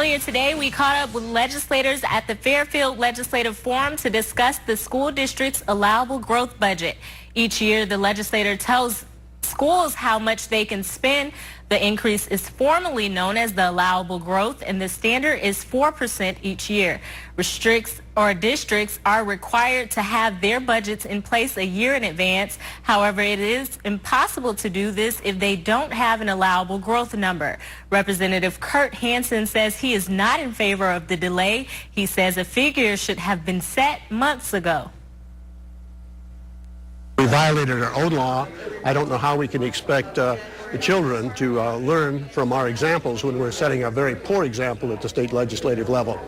Earlier today, we caught up with legislators at the Fairfield Legislative Forum to discuss the school district's allowable growth budget. Each year, the legislator tells schools how much they can spend. The increase is formally known as the allowable growth, and the standard is 4% each year. Districts are required to have their budgets in place a year in advance. However, it is impossible to do this if they don't have an allowable growth number. Representative Kurt Hansen says he is not in favor of the delay. He says a figure should have been set months ago. We violated our own law. I don't know how we can expect the children to learn from our examples when we're setting a very poor example at the state legislative level.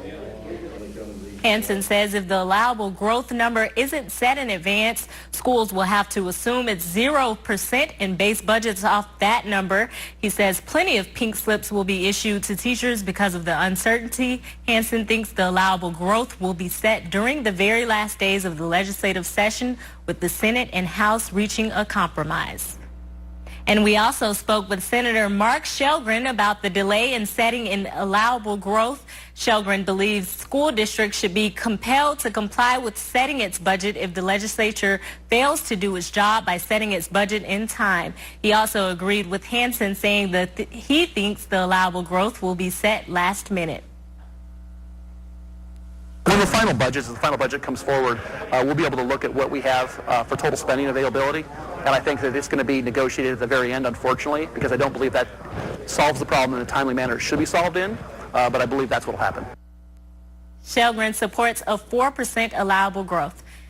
Hansen says if the allowable growth number isn't set in advance, schools will have to assume it's 0% and base budgets off that number. He says plenty of pink slips will be issued to teachers because of the uncertainty. Hansen thinks the allowable growth will be set during the very last days of the legislative session, with the Senate and House reaching a compromise. And we also spoke with Senator Mark Shelgren about the delay in setting an allowable growth. Shelgren believes school districts should be compelled to comply with setting its budget if the legislature fails to do its job by setting its budget in time. He also agreed with Hansen, saying that he thinks the allowable growth will be set last minute. When the final budget comes forward, we'll be able to look at what we have for total spending availability. And I think that it's going to be negotiated at the very end, unfortunately, because I don't believe that solves the problem in a timely manner it should be solved in, but I believe that's what will happen. Shelgren supports a 4% allowable growth.